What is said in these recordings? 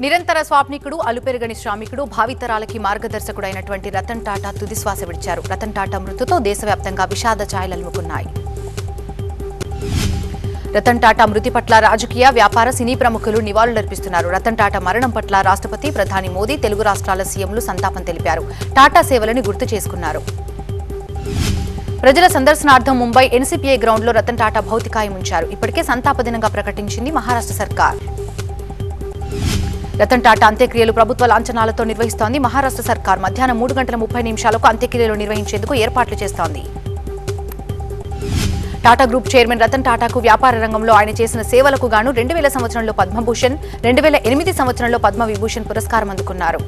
నిరంతర స్వాప్నికుడు అలుపెరగని శ్రామికుడు భావితరాలకి మార్గదర్శకుడైనటువంటి రతన్ టాటా తుదిశ్వాస విడిచారు. రతన్ టాటా మృతితో దేశవ్యాప్తంగా విషాద ఛాయలలుముకున్నాయి. రతన్ టాటా మృతి పట్ల రాజకీయ, వ్యాపార, సినీ ప్రముఖులు నివాళులర్పిస్తున్నారు. రతన్ టాటా మరణం పట్ల రాష్ట్రపతి, ప్రధాని మోదీ, తెలుగు రాష్ట్రాల సీఎంలు సంతాపం తెలిపారు. టాటా సేవలను గుర్తు చేసుకున్నారు. ప్రజల సందర్శనార్థం ముంబై ఎన్సీపీఏ గ్రౌండ్లో రతన్ టాటా భౌతికాయం ఉంచారు. ఇప్పటికే సంతాప దినంగా ప్రకటించింది మహారాష్ట్ర సర్కార్. రతన్ టాటా అంత్యక్రియలు ప్రభుత్వ లాంఛనాలతో నిర్వహిస్తోంది. మహారాష్ట్ర సర్కార్ మధ్యాహ్నం 3:30 అంత్యక్రియలు నిర్వహించేందుకు ఏర్పాట్లు చేస్తోంది. టాటా గ్రూప్ చైర్మన్ రతన్ టాటాకు వ్యాపార రంగంలో ఆయన చేసిన సేవలకు గాను 2000 సంవత్సరంలో పద్మభూషణ్, 2008 సంవత్సరంలో పద్మవిభూషణ్ పురస్కారం అందుకున్నారు.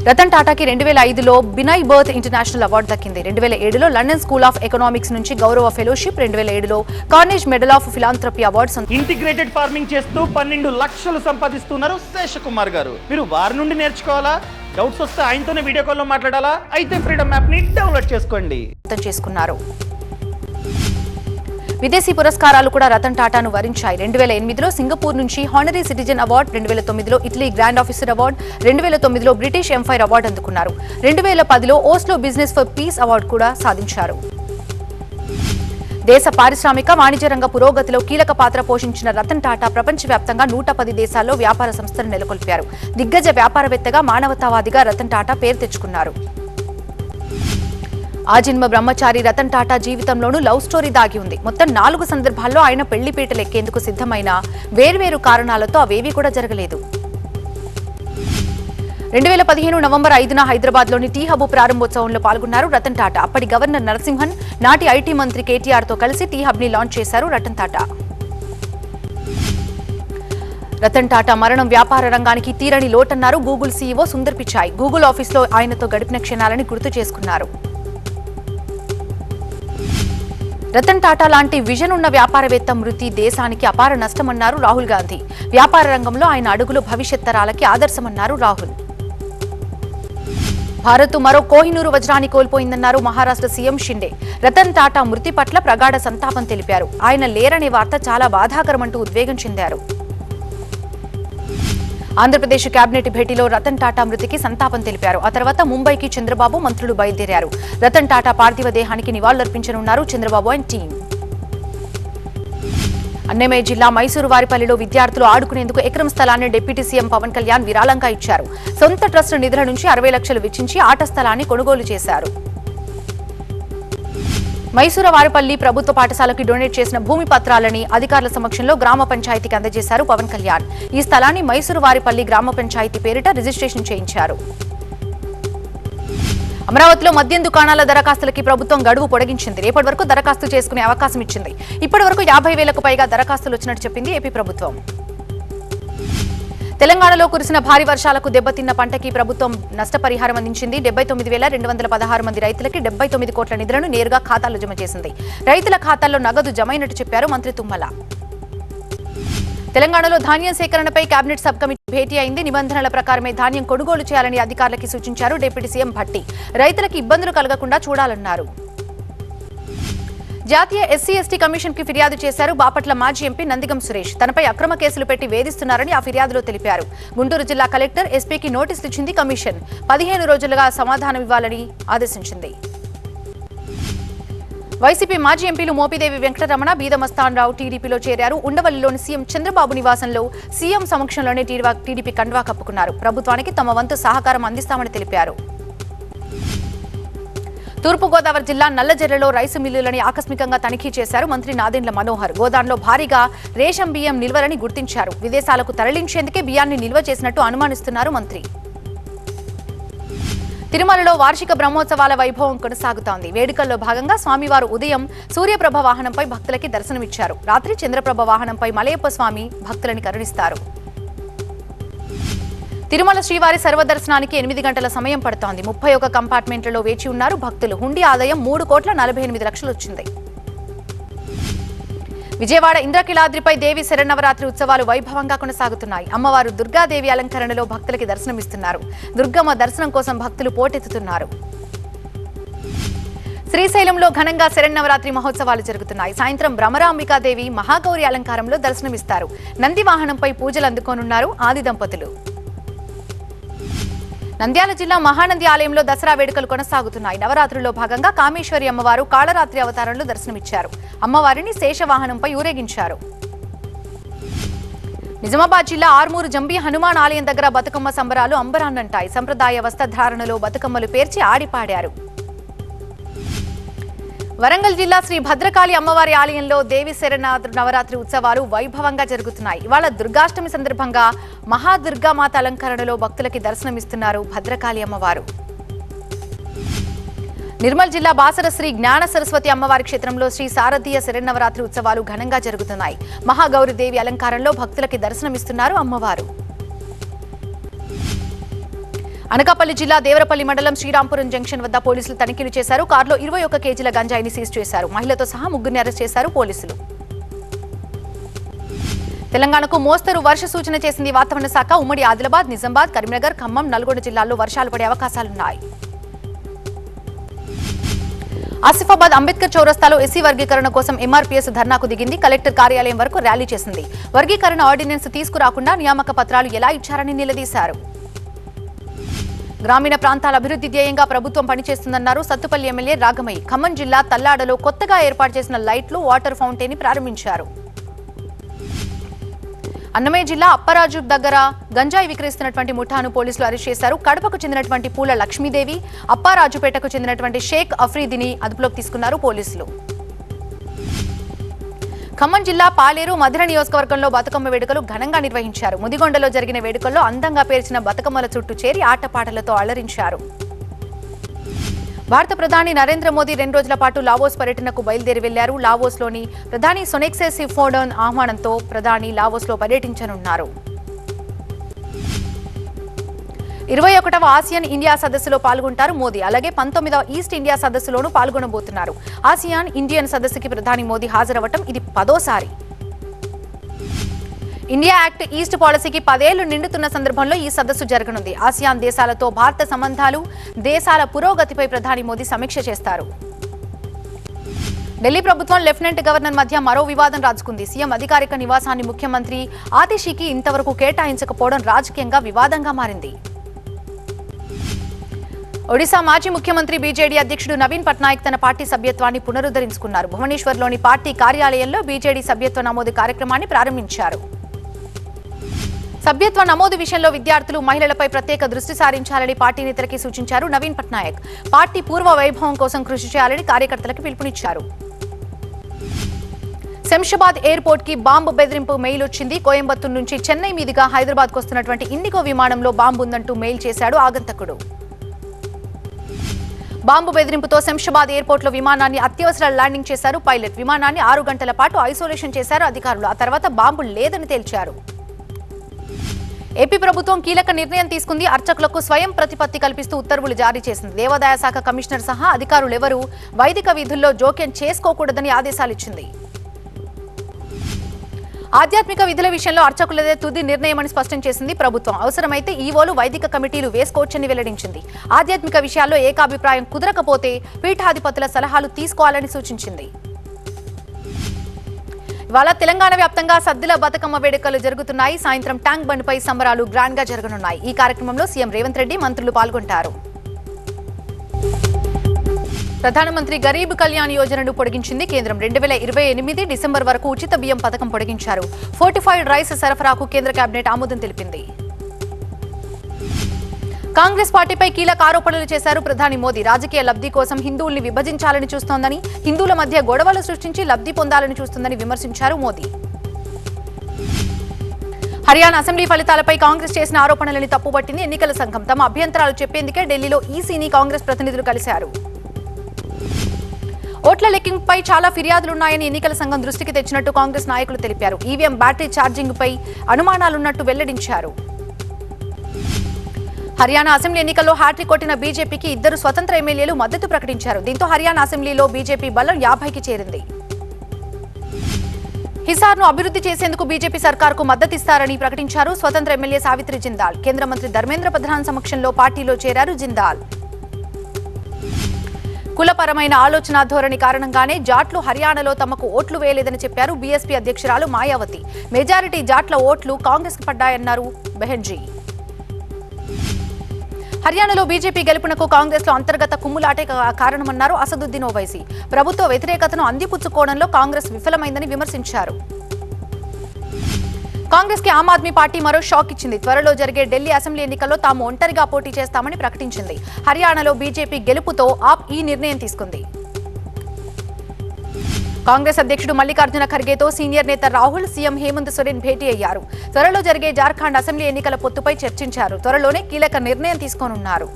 రతన్ టాటాకి 2005లో బినయ్ బర్త్ ఇంటర్నేషనల్ అవార్డు దక్కింది. 2007లో లండన్ స్కూల్ ఆఫ్ ఎకనామిక్స్ నుంచి గౌరవ ఫెలోషిప్, 2007లో Carnegie medal of philanthropy award. Integrated farming చేస్తూ 12 లక్షలు సంపాదిస్తున్నారు శేషకుమార్ గారు. మీరు వారి నుండి నేర్చుకోవాలా? డౌట్స్ వస్తే ఆయనతోనే వీడియో కాల్లో మాట్లాడాలా? అయితే ఫ్రీడమ్ యాప్ ని డౌన్లోడ్ చేసుకోండి. చేసుకున్నారు. విదేశీ పురస్కారాలు కూడా రతన్ టాటాను వరించాయి. 2008లో సింగపూర్ నుంచి హానరీ సిటిజన్ అవార్డు, 2009లో ఇటలీ గ్రాండ్ ఆఫీసర్ అవార్డు, 2009లో బ్రిటిష్ ఎంపైర్ అవార్డు అందుకున్నారు. 2010లో Oslo business for peace award కూడా సాధించారు. దేశ పారిశ్రామిక, వాణిజ్య రంగ పురోగతిలో కీలక పాత్ర పోషించిన రతన్ టాటా ప్రపంచవ్యాప్తంగా 110 దేశాల్లో వ్యాపార సంస్థలు నెలకొల్పారు. దిగ్గజ వ్యాపారవేత్తగా, మానవతావాదిగా రతన్ టాటా పేరు తెచ్చుకున్నారు. ఆజన్మ బ్రహ్మచారి రతన్ టాటా జీవితంలోనూ లవ్ స్టోరీ దాగి ఉంది. మొత్తం 4 సందర్భాల్లో ఆయన పెళ్లిపీటలు ఎక్కేందుకు సిద్ధమైన వేర్వేరు కారణాలతో అవేవీ కూడా జరగలేదు. 2015 నవంబర్ 5న హైదరాబాద్లోని టీ హబ్ ప్రారంభోత్సవంలో పాల్గొన్నారు రతన్ టాటా. అప్పటి గవర్నర్ నరసింహన్, నాటి ఐటీ మంత్రి కేటీఆర్తో కలిసి టీ హబ్ ని లాంచ్ చేశారు రతన్ టాటా. రతన్ టాటా మరణం వ్యాపార రంగానికి తీరని లోటన్నారు Google CEO Sundar Pichai. Google ఆఫీస్లో ఆయనతో గడిపిన క్షణాలని గుర్తు చేసుకున్నారు. రతన్ టాటా లాంటి విజన్ ఉన్న వ్యాపారవేత్త మృతి దేశానికి అపార నష్టమన్నారు రాహుల్ గాంధీ. వ్యాపార రంగంలో ఆయన అడుగులు భవిష్యత్ తరాలకి ఆదర్శమన్నారు రాహుల్. భారత్ మరో కోహినూరు వజ్రాన్ని కోల్పోయిందన్నారు మహారాష్ట్ర సీఎం షిండే. రతన్ టాటా మృతి పట్ల ప్రగాఢ సంతాపం తెలిపారు. ఆయన లేరనే వార్త చాలా బాధాకరమంటూ ఉద్వేగం చెందారు. ఆంధ్రప్రదేశ్ కేబినెట్ భేటీలో రతన్ టాటా మృతికి సంతాపం తెలిపారు. ఆ తర్వాత ముంబైకి చంద్రబాబు, మంత్రులు బయలుదేరారు. రతన్ టాటా పార్థివ దేహానికి నివాళులర్పించనున్నారు చంద్రబాబు అండ్ టీం. అన్నమయ్య జిల్లా మైసూరు వారిపల్లిలో విద్యార్థులు ఆడుకునేందుకు ఎకరం స్థలాన్ని డిప్యూటీ సీఎం పవన్ కళ్యాణ్ విరాళంగా ఇచ్చారు. సొంత ట్రస్ట్ నిధుల నుంచి 60 లక్షలు వెచ్చించి ఆట స్థలాన్ని కొనుగోలు చేశారు. మైసూరు వారిపల్లి ప్రభుత్వ పాఠశాలకు డొనేట్ చేసిన భూమి పత్రాలని అధికారుల సమక్షంలో గ్రామ పంచాయతీకి అందజేశారు పవన్ కళ్యాణ్. ఈ స్థలాన్ని మైసూరు వారిపల్లి గ్రామ పంచాయతీ పేరిట రిజిస్ట్రేషన్ చేయించారు. అమరావతిలో మద్యం దుకాణాల దరఖాస్తులకి ప్రభుత్వం గడువు పొడిగించింది. రేపటి వరకు దరఖాస్తు చేసుకునే అవకాశం ఇచ్చింది. ఇప్పటి వరకు 50,000కు పైగా దరఖాస్తులు వచ్చినట్టు చెప్పింది ఏపీ ప్రభుత్వం. తెలంగాణలో కురిసిన భారీ వర్షాలకు దెబ్బతిన్న పంటకి ప్రభుత్వం నష్టపరిహారం అందించింది. 79,216 మంది రైతులకి 79 కోట్ల నిధులను నేరుగా ఖాతాల్లో జమ చేసింది. రైతుల ఖాతాల్లో నగదు జమైనట్టు చెప్పారు మంత్రి తుమ్మల. తెలంగాణలో ధాన్యం సేకరణపై కేబినెట్ సబ్ కమిటీ భేటీ అయింది. నిబంధనల ప్రకారమే ధాన్యం కొనుగోలు చేయాలని అధికారులకి సూచించారు డిప్యూటీ సీఎం భట్టి. రైతులకు ఇబ్బందులు కలగకుండా చూడాలన్నారు. జాతీయ ఎస్సీ/ఎస్టీ కమిషన్ కి ఫిర్యాదు చేశారు బాపట్ల మాజీ ఎంపీ నందిగం సురేష్. తనపై అక్రమ కేసులు పెట్టి వేధిస్తున్నారని ఆ ఫిర్యాదులో తెలిపారు. గుంటూరు జిల్లా కలెక్టర్ ఎస్పీకి నోటీసులు ఇచ్చింది కమిషన్. 15 రోజులుగా సమాధానం ఇవ్వాలని ఆదేశించింది. వైసీపీ మాజీ ఎంపీలు మోపిదేవి వెంకటరమణ, బీదమస్తాన్ రావు టీడీపీలో చేరారు. ఉండవల్లిలోని సీఎం చంద్రబాబు నివాసంలో సీఎం సమక్షంలోనే టీడీపీ కండువా కప్పుకున్నారు. ప్రభుత్వానికి తమ వంతు సహకారం అందిస్తామని తెలిపారు. తూర్పుగోదావరి జిల్లా నల్లజర్లలో రైసు మిల్లులని ఆకస్మికంగా తనిఖీ చేశారు మంత్రి నాదెండ్ల మనోహర్. గోదాంలో భారీగా రేషన్ బియ్యం నిల్వలని గుర్తించారు. విదేశాలకు తరలించేందుకే బియ్యాన్ని నిల్వ చేసినట్టు అనుమానిస్తున్నారు మంత్రి. తిరుమలలో వార్షిక బ్రహ్మోత్సవాల వైభవం కొనసాగుతోంది. వేడుకల్లో భాగంగా స్వామివారు ఉదయం సూర్యప్రభ వాహనంపై భక్తులకి దర్శనమిచ్చారు. రాత్రి చంద్రప్రభ వాహనంపై మలయప్ప స్వామి భక్తులని కరుణిస్తారు. తిరుమల శ్రీవారి సర్వదర్శనానికి 8 గంటల సమయం పడుతోంది. 31 కంపార్ట్మెంట్లలో వేచి ఉన్నారు భక్తులు. హుండీ ఆదాయం 3,48 లక్షలు వచ్చింది. విజయవాడ ఇంద్రకీలాద్రిపై దేవి శరన్నవరాత్రి ఉత్సవాలు వైభవంగా కొనసాగుతున్నాయి. అమ్మవారు దుర్గాదేవి అలంకరణలో భక్తులకి దర్శనమిస్తున్నారు. దుర్గమ్మ దర్శనం కోసం భక్తులు పోటెత్తుతున్నారు. శ్రీశైలంలో ఘనంగా శరన్నవరాత్రి మహోత్సవాలు జరుగుతున్నాయి. సాయంత్రం భ్రమరాంబికాదేవి మహాగౌరి అలంకారంలో దర్శనమిస్తారు. నంది వాహనంపై పూజలు అందుకోనున్నారు ఆది దంపతులు. నంద్యాల జిల్లా మహానంది ఆలయంలో దసరా వేడుకలు కొనసాగుతున్నాయి. నవరాత్రుల్లో భాగంగా కామేశ్వరి అమ్మవారు కాళరాత్రి అవతారంలో దర్శనమిచ్చారు. అమ్మవారిని శేషవాహనంపై ఊరేగించారు. నిజామాబాద్ జిల్లా ఆర్మూరు జంబీ హనుమాన్ ఆలయం దగ్గర బతుకమ్మ సంబరాలు అంబరాన్నంటాయి. సంప్రదాయ వస్త్రధారణలో బతుకమ్మలు పేర్చి ఆడిపాడారు. వరంగల్ జిల్లా శ్రీ భద్రకాళి అమ్మవారి ఆలయంలో దేవి శరన్నవరాత్రి ఉత్సవాలు వైభవంగా జరుగుతున్నాయి. ఇవాళ దుర్గాష్టమి సందర్భంగా మహాదుర్గామాత అలంకరణలో భక్తులకి దర్శనమిస్తున్నారు భద్రకాళి అమ్మవారు. నిర్మల్ జిల్లా బాసర శ్రీ జ్ఞాన సరస్వతి అమ్మవారి క్షేత్రంలో శ్రీ శారదీయ శరన్నవరాత్రి ఉత్సవాలు ఘనంగా జరుగుతున్నాయి. మహాగౌరి దేవి అలంకారంలో భక్తులకి దర్శనమిస్తున్నారు అమ్మవారు. అనకాపల్లి జిల్లా దేవరపల్లి మండలం శ్రీరాంపురం జంక్షన్ వద్ద పోలీసులు తనిఖీలు చేశారు. కారులో 21 కేజీల గంజాయిని సీజ్ చేశారు. మహిళతో సహా ముగ్గురిని అరెస్ట్ చేశారు పోలీసులు. తెలంగాణకు మోస్తరు వర్ష సూచన చేసింది వాతావరణ శాఖ. ఉమ్మడి ఆదిలాబాద్, నిజామాబాద్, కరీంనగర్, ఖమ్మం, నల్గొండ జిల్లాల్లో వర్షాలు పడే అవకాశాలున్నాయి. ఆసిఫాబాద్ అంబేద్కర్ చౌరస్తాలో ఎస్సీ వర్గీకరణ కోసం ఎంఆర్పీఎస్ ధర్నాకు దిగింది. కలెక్టర్ కార్యాలయం వరకు ర్యాలీ చేసింది. వర్గీకరణ ఆర్డినెన్స్ తీసుకురాకుండా నియామక పత్రాలు ఎలా ఇచ్చారని నిలదీశారు. గ్రామీణ ప్రాంతాల అభివృద్ధి ధ్యేయంగా ప్రభుత్వం పనిచేస్తుందన్నారు సత్తుపల్లి ఎమ్మెల్యే రాగమయ్య. ఖమ్మం జిల్లా తల్లాడలో కొత్తగా ఏర్పాటు చేసిన లైట్లు, వాటర్ ఫౌంటైన్ ప్రారంభించారు. అన్నమయ్య జిల్లా అప్పరాజు దగ్గర గంజాయి విక్రయిస్తున్నటువంటి ముఠాను పోలీసులు అరెస్ట్ చేశారు. కడపకు చెందినటువంటి పూల లక్ష్మీదేవి, అప్పారాజుపేటకు చెందినటువంటి షేక్ అఫ్రీదిని అదుపులోకి తీసుకున్నారు పోలీసులు. ఖమ్మం జిల్లా పాలేరు మధిర నియోజకవర్గంలో బతుకమ్మ వేడుకలు ఘనంగా నిర్వహించారు. ముదిగొండలో జరిగిన వేడుకల్లో అందంగా పేర్చిన బతుకమ్మల చుట్టూ చేరి ఆటపాటలతో అలరించారు. భారత ప్రధాని నరేంద్ర మోదీ 2 రోజుల పాటు లావోస్ పర్యటనకు బయలుదేరి వెళ్లారు. లావోస్లోని ప్రధాని సొనెక్సే సిఫోడోన్ ఆహ్వానంతో ప్రధాని లావోస్లో పర్యటించనున్నారు. 21వ ఆసియాన్ ఇండియా సదస్సులో పాల్గొంటారు మోదీ. అలాగే 19వ ఈస్ట్ ఇండియా సదస్సులోనూ పాల్గొనబోతున్నారు. ఆసియాన్ ఇండియన్ సదస్సుకి ప్రధాని మోదీ హాజరవటం ఇది 10వ ఇండియా యాక్ట్ ఈస్ట్ పాలసీకి 10 ఏళ్లు నిండుతున్న సందర్భంలో ఈ సదస్సు జరగనుంది. ఆసియాన్ దేశాలతో భారత సంబంధాలు, దేశాల పురోగతిపై ప్రధాని మోదీ సమీక్ష చేస్తారు. ఢిల్లీ ప్రభుత్వం లెఫ్టినెంట్ గవర్నర్ మధ్య మరో వివాదం రాజుకుంది. సీఎం అధికారిక నివాసాన్ని ముఖ్యమంత్రి ఆతిషికి ఇంతవరకు కేటాయించకపోవడం రాజకీయంగా వివాదంగా మారింది. ఒడిశా మాజీ ముఖ్యమంత్రి బీజేడీ అధ్యక్షుడు నవీన్ పట్నాయక్ తన పార్టీ సభ్యత్వాన్ని పునరుద్ధరించుకున్నారు. భువనేశ్వర్లోని పార్టీ కార్యాలయంలో బీజేడీ సభ్యత్వ నమోదు కార్యక్రమాన్ని ప్రారంభించారు. సభ్యత్వ నమోదు విషయంలో విద్యార్థులు, మహిళలపై ప్రత్యేక దృష్టి సారించాలని పార్టీ నేతలకి సూచించారు నవీన్ పట్నాయక్. పార్టీ పూర్వ వైభవం కోసం కృషి చేయాలని కార్యకర్తలకు పిలుపునిచ్చారు. శంషాబాద్ ఎయిర్పోర్ట్ కి బాంబు బెదిరింపు మెయిల్ వచ్చింది. కోయంబత్తూరు నుంచి చెన్నై మీదుగా హైదరాబాద్ కు వస్తున్నటువంటి ఇండిగో విమానంలో బాంబు ఉందంటూ మెయిల్ చేశాడు ఆగంతకుడు. బాంబు బెదిరింపుతో శంషాబాద్ ఎయిర్పోర్ట్ లో విమానాన్ని అత్యవసర ల్యాండింగ్ చేశారు పైలట్. విమానాన్ని 6 గంటల పాటు ఐసోలేషన్ చేశారు అధికారులు. ఆ తర్వాత బాంబు లేదని తేల్చారు. ఏపీ ప్రభుత్వం కీలక నిర్ణయం తీసుకుంది. అర్చకులకు స్వయం ప్రతిపత్తి కల్పిస్తూ ఉత్తర్వులు జారీ చేసింది. దేవాదాయ శాఖ కమిషనర్ సహా అధికారులెవరూ వైదిక విధుల్లో జోక్యం చేసుకోకూడదని ఆదేశాలిచ్చింది. ఆధ్యాత్మిక విధుల విషయంలో అర్చకులదే తుది నిర్ణయమని స్పష్టం చేసింది ప్రభుత్వం. అవసరమైతే ఈవోలు, వైదిక కమిటీలు వేసుకోవచ్చని వెల్లడించింది. ఆధ్యాత్మిక విషయాల్లో ఏకాభిప్రాయం కుదరకపోతే పీఠాధిపతుల సలహాలు తీసుకోవాలని సూచించింది. ఇవాళ తెలంగాణ వ్యాప్తంగా సద్దుల బతుకమ్మ వేడుకలు జరుగుతున్నాయి. సాయంత్రం ట్యాంక్ బండ్పై సంబరాలు గ్రాండ్ గా జరగనున్నాయి. ఈ కార్యక్రమంలో సీఎం రేవంత్ రెడ్డి, మంత్రులు పాల్గొంటారు. ప్రధానమంత్రి గరీబ్ కళ్యాణ్ యోజనను పొడిగించింది కేంద్రం. 2028 డిసెంబర్ వరకు ఉచిత బియ్యం పథకం పొడిగించారు. ఫోర్టిఫైడ్ రైస్ సరఫరాకు కేంద్ర కేబినెట్ ఆమోదం తెలిపింది. కాంగ్రెస్ పార్టీపై కీలక ఆరోపణలు చేశారు ప్రధాని మోదీ. రాజకీయ లబ్ధి కోసం హిందువుల్ని విభజించాలని చూస్తోందని, హిందువుల మధ్య గొడవలు సృష్టించి లబ్ధి పొందాలని చూస్తుందని విమర్శించారు మోదీ. హర్యానా అసెంబ్లీ ఫలితాలపై కాంగ్రెస్ చేసిన ఆరోపణలని తప్పుపట్టింది ఎన్నికల సంఘం. తమ అభ్యంతరాలు చెప్పేందుకే ఢిల్లీలో ఈసీని కాంగ్రెస్ ప్రతినిధులు కలిశారు. ఓట్ల లెక్కింపుపై చాలా ఫిర్యాదులున్నాయని ఎన్నికల సంఘం దృష్టికి తెచ్చినట్టు కాంగ్రెస్ నాయకులు తెలిపారు. ఈవీఎం బ్యాటరీ ఛార్జింగ్పై అనుమానాలున్నట్టు వెల్లడించారు. హర్యానా అసెంబ్లీ ఎన్నికల్లో హ్యాట్రిక్ కొట్టిన బీజేపీకి 2 స్వతంత్ర ఎమ్మెల్యేలు మద్దతు ప్రకటించారు. దీంతో హర్యానా అసెంబ్లీలో బీజేపీ బలం 50కి చేరింది. హిసార్ను అభివృద్ధి చేసేందుకు బీజేపీ సర్కార్కు మద్దతిస్తారని ప్రకటించారు స్వతంత్ర ఎమ్మెల్యే సావిత్రి జిందాల్. కేంద్ర మంత్రి ధర్మేంద్ర ప్రధాన్ సమక్షంలో పార్టీలో చేరారు జిందాల్. కులపరమైన ఆలోచన ధోరణి కారణంగానే జాట్లు హర్యానాలో తమకు ఓట్లు వేయలేదని చెప్పారు బీఎస్పీ అధ్యక్షురాలు మాయావతి. మెజారిటీ జాట్ల ఓట్లు కాంగ్రెస్ కు పడ్డాయన్నారు బెహెన్జీ. హర్యానాలో బీజేపీ గెలుపునకు కాంగ్రెస్ లో అంతర్గత కుమ్ములాటే కారణమన్నారు అసదుద్దీన్ ఓవైసీ. ప్రభుత్వ వ్యతిరేకతను అందిపుచ్చుకోవడంలో కాంగ్రెస్ విఫలమైందని విమర్శించారు. కాంగ్రెస్ కి ఆమ్ ఆద్మీ పార్టీ మరో షాక్ ఇచ్చింది. త్వరలో జరిగే ఢిల్లీ అసెంబ్లీ ఎన్నికల్లో తాము ఒంటరిగా పోటీ చేస్తామని ప్రకటించింది. హర్యానాలో బీజేపీ గెలుపుతో ఆప్ ఈ నిర్ణయం తీసుకుంది. కాంగ్రెస్ అధ్యక్షుడు మల్లికార్జున ఖర్గేతో సీనియర్ నేత రాహుల్, సీఎం హేమంత్ సోరెన్ భేటీ అయ్యారు. త్వరలో జరిగే జార్ఖండ్ అసెంబ్లీ ఎన్నికల పొత్తుపై చర్చించారు. త్వరలోనే కీలక నిర్ణయం తీసుకోనున్నారు.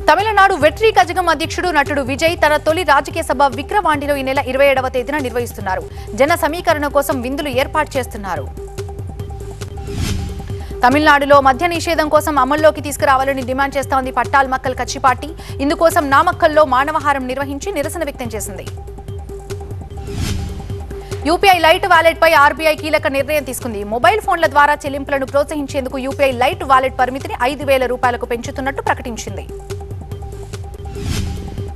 తమిళనాడు వెట్రి కజగం అధ్యక్షుడు నటుడు విజయ్ తన తొలి రాజకీయ సభ విక్రవాండిలో ఈ నెల 27వ తేదీన నిర్వహిస్తున్నారు. జన సమీకరణ కోసం విందులు ఏర్పాటు చేస్తున్నారు. తమిళనాడులో మద్య నిషేధం కోసం అమల్లోకి తీసుకురావాలని డిమాండ్ చేస్తోంది పట్టాల్ మక్కల్ కచ్చి పార్టీ. ఇందుకోసం నామక్కల్లో మానవహారం నిర్వహించి నిరసన వ్యక్తం చేసింది. యూపీఐ లైట్ వాలెట్ పై ఆర్బీఐ కీలక నిర్ణయం తీసుకుంది. మొబైల్ ఫోన్ల ద్వారా చెల్లింపులను ప్రోత్సహించేందుకు యూపీఐ లైట్ వాలెట్ పరిమితిని 5,000 రూపాయలకు పెంచుతున్నట్టు ప్రకటించింది.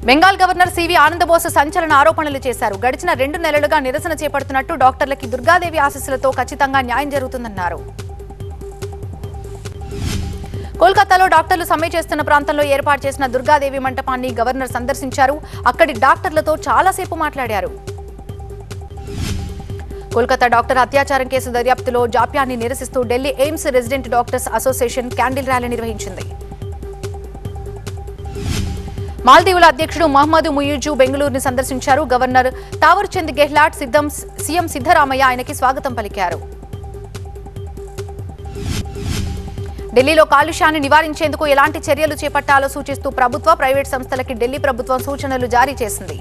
బెంగాల్ గవర్నర్ సివి ఆనందబోస్ సంచలన ఆరోపణలు చేశారు. గడిచిన 2 నెలలుగా నిరసన చేపడుతున్నట్టు, డాక్టర్లకి దుర్గాదేవి ఆశీస్సులతో ఖచ్చితంగా న్యాయం జరుగుతుందన్నారు. కోల్కతాలో డాక్టర్లు సమ్మె చేస్తున్న ప్రాంతంలో ఏర్పాటు చేసిన దుర్గాదేవి మంటపాన్ని గవర్నర్ సందర్శించారు. అక్కడి డాక్టర్లతో చాలాసేపు మాట్లాడారు. కోల్కతా డాక్టర్ అత్యాచారం కేసు దర్యాప్తులో జాప్యాన్ని నిరసిస్తూ Delhi AIIMS resident doctors association candle rally నిర్వహించింది. మాల్దీవుల అధ్యక్షుడు మహమ్మద్ ముయిజు బెంగళూరుని సందర్శించారు. గవర్నర్ తావర్ చంద్ గెహ్లాట్, సీఎం సిద్ధరామయ్య ఆయనకి స్వాగతం పలికారు. ఢిల్లీలో కాలుష్యాన్ని నివారించేందుకు ఎలాంటి చర్యలు చేపట్టాలో సూచిస్తూ ప్రభుత్వ, ప్రైవేట్ సంస్థలకి ఢిల్లీ ప్రభుత్వం సూచనలు జారీ చేసింది.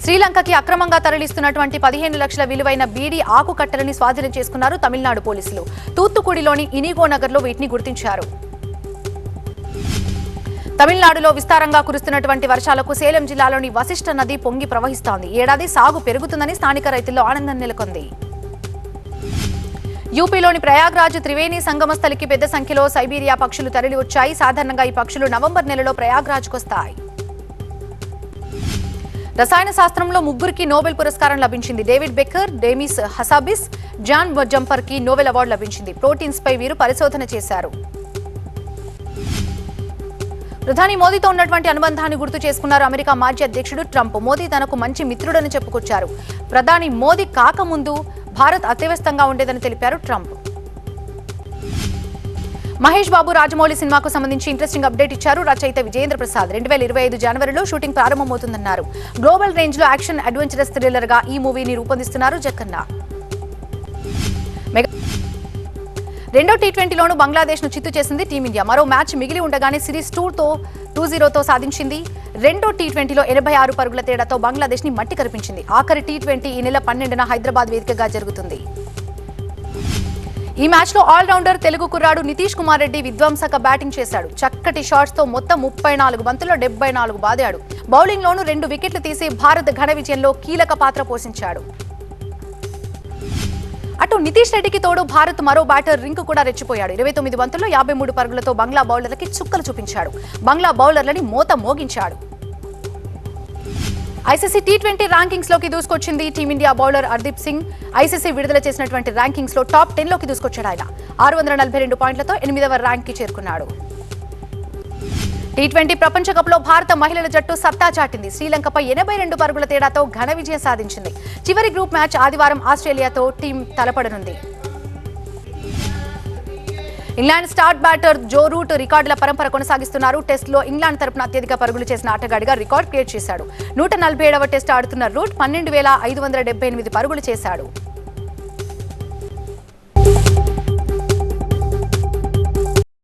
శ్రీలంకకి అక్రమంగా తరలిస్తున్నటువంటి 15 లక్షల విలువైన బీడీ ఆకు కట్టలని స్వాధీనం చేసుకున్నారు తమిళనాడు పోలీసులు. తూత్తుకుడిలోని ఇనిగో నగర్లో వీటిని గుర్తించారు. తమిళనాడులో విస్తారంగా కురుస్తున్నటువంటి వర్షాలకు సేలం జిల్లాలోని వశిష్ఠ నది పొంగి ప్రవహిస్తోంది. ఏడాది సాగు పెరుగుతుందని స్థానిక రైతుల్లో ఆనందం నెలకొంది. యూపీలోని ప్రయాగ్రాజ్ త్రివేణి సంగమ స్థలికి పెద్ద సంఖ్యలో సైబీరియా పక్షులు తరలి వచ్చాయి. సాధారణంగా ఈ పక్షులు నవంబర్ నెలలో ప్రయాగ్రాజ్కు వస్తాయి. రసాయన శాస్త్రంలో 3కి నోబెల్ పురస్కారం లభించింది. David Baker, Demis Hassabis, John Jumper కి నోబెల్ అవార్డు లభించింది. ప్రోటీన్స్ పై వీరు పరిశోధన చేశారు. ప్రధాని మోదీతో ఉన్నటువంటి అనుబంధాన్ని గుర్తు చేసుకున్నారు అమెరికా మాజీ అధ్యక్షుడు ట్రంప్. మోదీ తనకు మంచి మిత్రుడని చెప్పుకొచ్చారు. ప్రధాని మోదీ కాకముందు భారత్ అత్యవస్థంగా ఉండేదని తెలిపారు ట్రంప్. మహేష్ బాబు రాజమౌళి సినిమాకు సంబంధించి ఇంట్రెస్టింగ్ అప్డేట్ ఇచ్చారు రచయిత విజయేంద్ర ప్రసాద్. 2025 జనవరిలో షూటింగ్ ప్రారంభమవుతుందన్నారు. గ్లోబల్ రేంజ్ లో యాక్షన్ అడ్వెంచరస్ థ్రిల్లర్ గా ఈ మూవీని రూపొందిస్తున్నారు జక్కన్న. రెండో టీ20లోనూ బంగ్లాదేశ్ ను చిత్తు చేసింది టీమిండియా. మరో మ్యాచ్ మిగిలి ఉండగానే సిరీస్ 2-0తో సాధించింది. రెండో టీ20లో 86 పరుగుల తేడాతో బంగ్లాదేశ్ ని మట్టి కరిపించింది. ఆఖరి టీ20 ఈ నెల 12న హైదరాబాద్ వేదికగా జరుగుతుంది. ఈ మ్యాచ్ లో ఆల్రౌండర్ తెలుగు కుర్రాడు నితీష్ కుమార్ రెడ్డి విధ్వంసక బ్యాటింగ్ చేశాడు. చక్కటి షాట్స్ తో మొత్తం 34 బంతుల్లో 74 బాదాడు. బౌలింగ్ లోనూ 2 వికెట్లు తీసి భారత్ ఘన విజయంలో కీలక పాత్ర పోషించాడు. అటు నితీష్ రెడ్డికి తోడు భారత్ మరో బ్యాటర్ రింక్ కూడా రెచ్చిపోయాడు. 29 బంతుల్లో 53 పరుగులతో బంగ్లా బౌలర్లకి చుక్కలు చూపించాడు. బంగ్లా బౌలర్లని మోత మోగించాడు. ఐసీసీ టీ20 ర్యాంకింగ్స్ లోకి దూసుకొచ్చింది team India bowler Hardeep Singh. ICC విడుదల చేసినటువంటి ర్యాంకింగ్స్ లో టాప్ 10 లోకి దూసుకొచ్చాడు. ఆయన 642 పాయింట్లతో 8వ ర్యాంక్ కి చేరుకున్నాడు. టీ20 ప్రపంచ కప్ లో భారత మహిళల జట్టు సత్తా చాటింది. శ్రీలంకపై 82 పరుగుల తేడాతో ఘన విజయం సాధించింది. చివరి గ్రూప్ మ్యాచ్ ఆదివారం ఆస్ట్రేలియాతో టీం తలపడనుంది. England star batter Joe Root రికార్డుల పరంపర కొనసాగిస్తున్నారు. టెస్ట్లో ఇంగ్లాండ్ తరపున అత్యధిక పరుగులు చేసిన ఆటగాడిగా రికార్డు క్రియేట్ చేశాడు. 147వ టెస్ట్ ఆడుతున్న రూట్ 12,578 పరుగులు చేశాడు.